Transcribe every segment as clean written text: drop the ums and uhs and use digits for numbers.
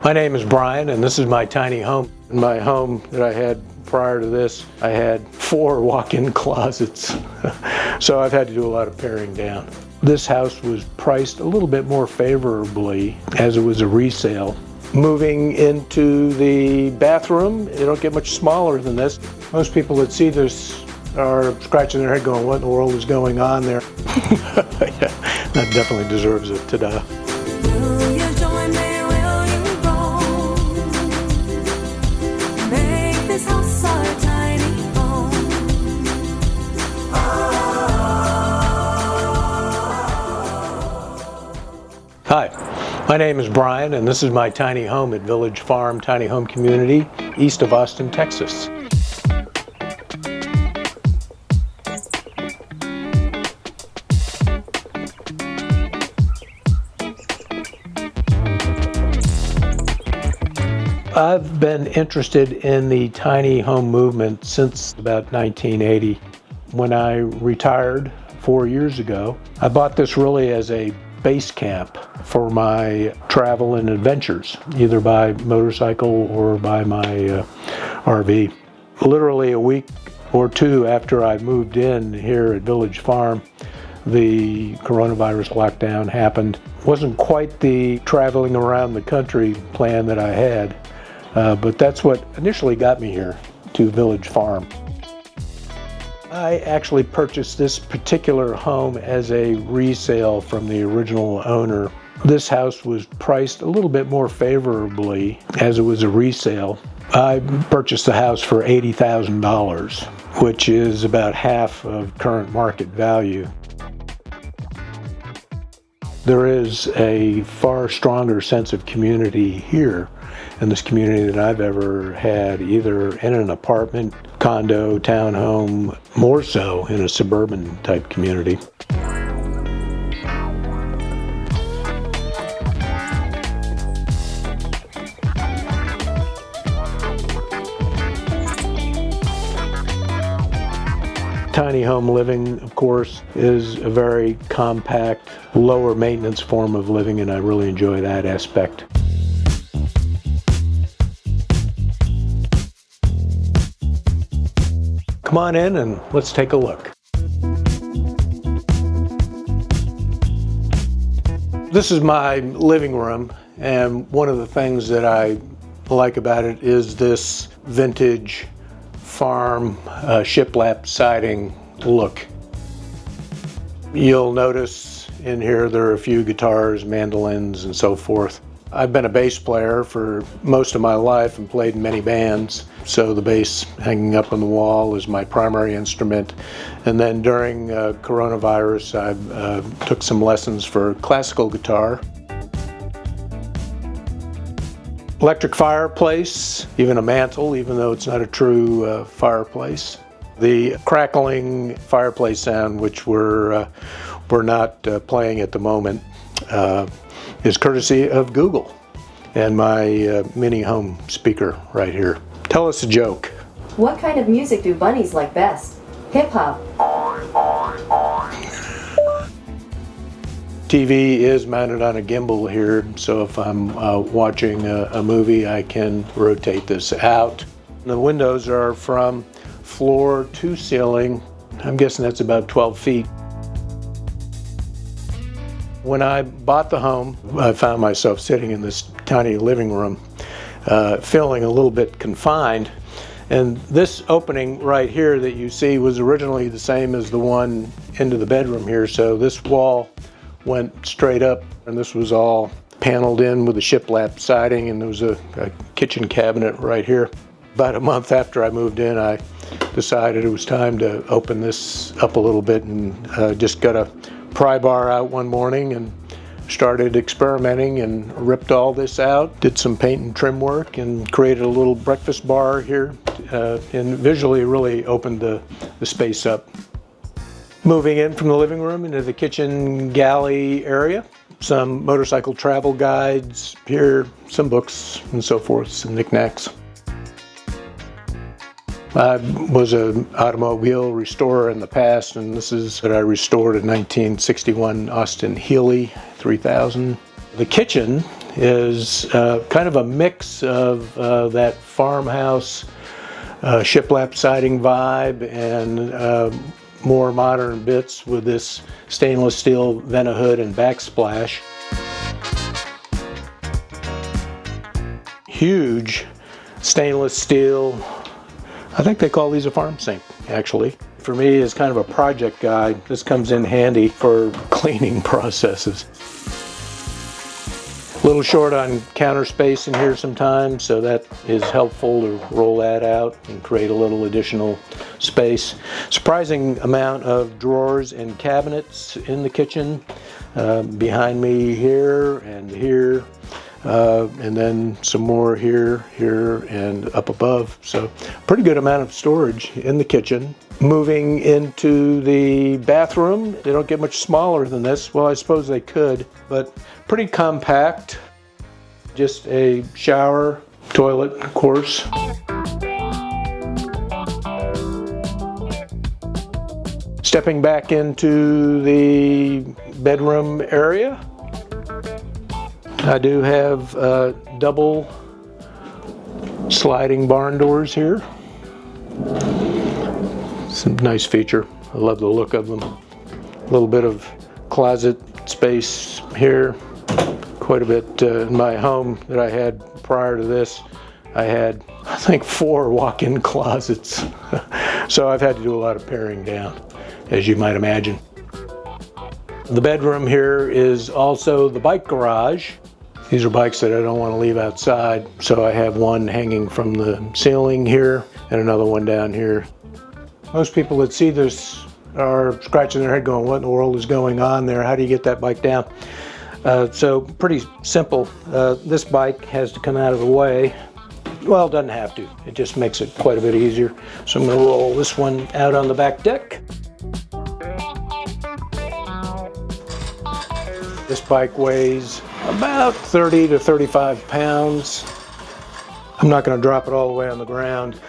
My name is Brian, and this is my tiny home. In my home that I had prior to this, I had 4 walk-in closets, so I've had to do a lot of paring down. This house was priced a little bit more favorably as it was a resale. Moving into the bathroom, it don't get much smaller than this. Most people that see this are scratching their head going, what in the world is going on there? Yeah, that definitely deserves a ta-da. Hi, my name is Brian, and this is my tiny home at Village Farm Tiny Home Community, east of Austin, Texas. I've been interested in the tiny home movement since about 1980. When I retired 4 years ago, I bought this really as a base camp for my travel and adventures, either by motorcycle or by my RV. Literally a week or two after I moved in here at Village Farm, the coronavirus lockdown happened. It wasn't quite the traveling around the country plan that I had, but that's what initially got me here to Village Farm. I actually purchased this particular home as a resale from the original owner. This house was priced a little bit more favorably as it was a resale. I purchased the house for $80,000, which is about half of current market value. There is a far stronger sense of community here in this community than I've ever had, either in an apartment, condo, townhome, more so in a suburban type community. Tiny home living, of course, is a very compact, lower maintenance form of living, and I really enjoy that aspect. Come on in and let's take a look. This is my living room, and one of the things that I like about it is this vintage farm shiplap siding look. You'll notice in here there are a few guitars, mandolins, and so forth. I've been a bass player for most of my life and played in many bands, so the bass hanging up on the wall is my primary instrument. And then during coronavirus, I took some lessons for classical guitar. Electric fireplace, even a mantle, even though it's not a true fireplace. The crackling fireplace sound, which we're not playing at the moment, is courtesy of Google and my mini home speaker right here. Tell us a joke. What kind of music do bunnies like best? Hip hop. TV is mounted on a gimbal here, so if I'm watching a movie, I can rotate this out. The windows are from floor to ceiling. I'm guessing that's about 12 feet. When I bought the home, I found myself sitting in this tiny living room, feeling a little bit confined. And this opening right here that you see was originally the same as the one into the bedroom here. So this wall went straight up, and this was all paneled in with a shiplap siding, and there was a kitchen cabinet right here. About a month after I moved in, I decided it was time to open this up a little bit, and just got a pry bar out one morning and started experimenting and ripped all this out, did some paint and trim work, and created a little breakfast bar here, and visually really opened the space up. Moving in from the living room into the kitchen galley area, some motorcycle travel guides here, some books and so forth, some knickknacks. I was an automobile restorer in the past, and this is what I restored a 1961 Austin Healey 3000. The kitchen is kind of a mix of that farmhouse shiplap siding vibe and more modern bits with this stainless steel Vena hood and backsplash. Huge stainless steel, I think they call these a farm sink actually. For me, as kind of a project guy, this comes in handy for cleaning processes. A little short on counter space in here sometimes, so that is helpful to roll that out and create a little additional space. Surprising amount of drawers and cabinets in the kitchen, behind me here and here, and then some more here, here, and up above. So pretty good amount of storage in the kitchen. Moving into the bathroom, they don't get much smaller than this. Well, I suppose they could, but pretty compact. Just a shower, toilet, of course. Stepping back into the bedroom area, I do have double sliding barn doors here. It's a nice feature. I love the look of them. A little bit of closet space here. Quite a bit in my home that I had prior to this. I had, I think, 4 walk-in closets. So I've had to do a lot of paring down, as you might imagine. The bedroom here is also the bike garage. These are bikes that I don't want to leave outside, so I have one hanging from the ceiling here and another one down here. Most people that see this are scratching their head going, what in the world is going on there? How do you get that bike down? So pretty simple. This bike has to come out of the way. Well, it doesn't have to. It just makes it quite a bit easier. So I'm going to roll this one out on the back deck. This bike weighs about 30 to 35 pounds. I'm not going to drop it all the way on the ground.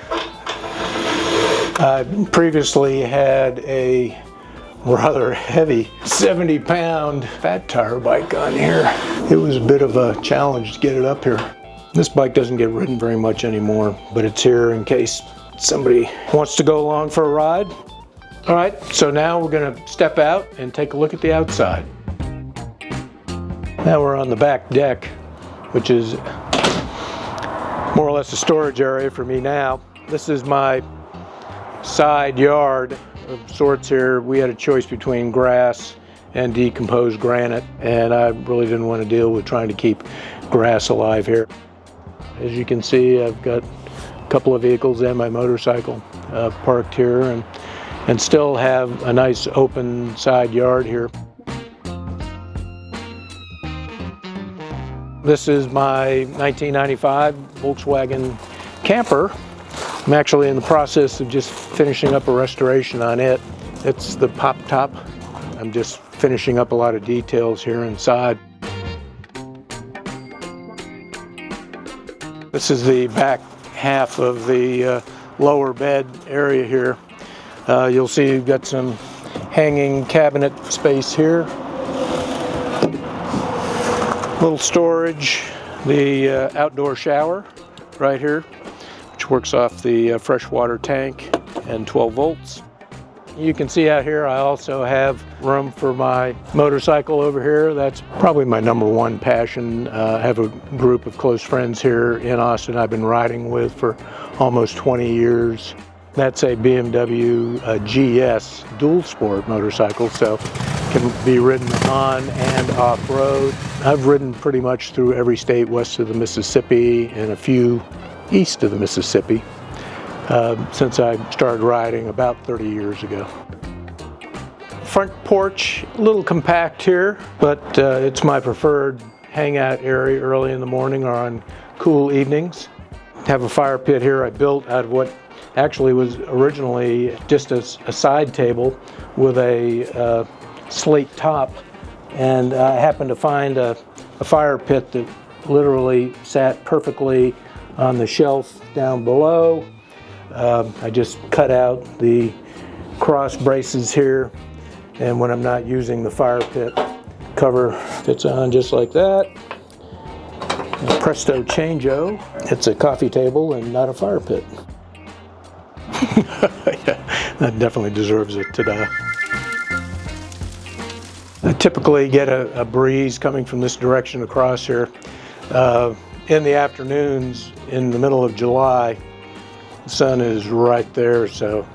I previously had a rather heavy 70-pound fat tire bike on here. It was a bit of a challenge to get it up here. This bike doesn't get ridden very much anymore, but it's here in case somebody wants to go along for a ride. All right, so now we're going to step out and take a look at the outside. Now we're on the back deck, which is more or less a storage area for me now. This is my side yard of sorts here. We had a choice between grass and decomposed granite, and I really didn't want to deal with trying to keep grass alive here. As you can see, I've got a couple of vehicles and my motorcycle parked here, and still have a nice open side yard here. This is my 1995 Volkswagen Camper. I'm actually in the process of just finishing up a restoration on it. It's the pop top. I'm just finishing up a lot of details here inside. This is the back half of the lower bed area here. You'll see you've got some hanging cabinet space here. Little storage, the outdoor shower right here, which works off the freshwater tank and 12 volts. You can see out here I also have room for my motorcycle over here. That's probably my #1 passion. I have a group of close friends here in Austin I've been riding with for almost 20 years. That's a BMW GS dual sport motorcycle, so can be ridden on and off-road. I've ridden pretty much through every state west of the Mississippi and a few east of the Mississippi since I started riding about 30 years ago. Front porch, a little compact here, but it's my preferred hangout area early in the morning or on cool evenings. Have a fire pit here I built out of what actually was originally just a side table with a slate top, and I happened to find a fire pit that literally sat perfectly on the shelf down below. I just cut out the cross braces here, and when I'm not using the fire pit, cover fits on just like that. Presto changeo. It's a coffee table and not a fire pit. Yeah, that definitely deserves a ta-da. I typically get a breeze coming from this direction across here. In the afternoons, in the middle of July, the sun is right there, so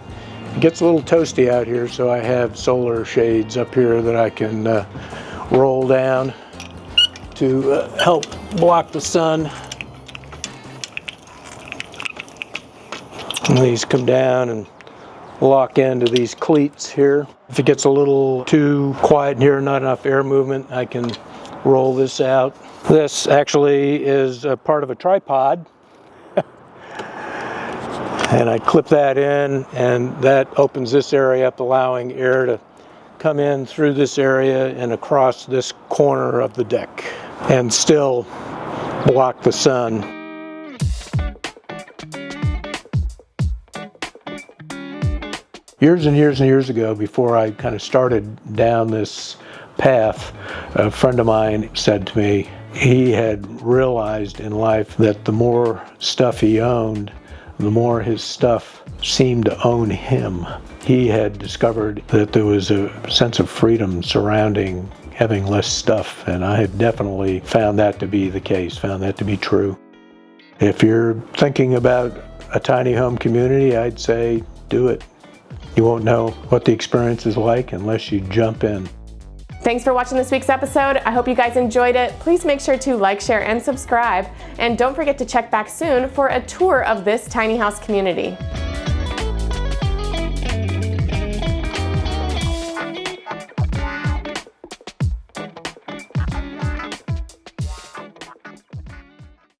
it gets a little toasty out here, so I have solar shades up here that I can roll down to help block the sun. And these come down and lock into these cleats here. If it gets a little too quiet in here, not enough air movement, I can roll this out. This actually is a part of a tripod. And I clip that in, and that opens this area up, allowing air to come in through this area and across this corner of the deck and still block the sun. Years and years and years ago, before I kind of started down this path, a friend of mine said to me he had realized in life that the more stuff he owned, the more his stuff seemed to own him. He had discovered that there was a sense of freedom surrounding having less stuff, and I have definitely found that to be the case, found that to be true. If you're thinking about a tiny home community, I'd say do it. You won't know what the experience is like unless you jump in. Thanks for watching this week's episode. I hope you guys enjoyed it. Please make sure to like, share, and subscribe. And don't forget to check back soon for a tour of this tiny house community.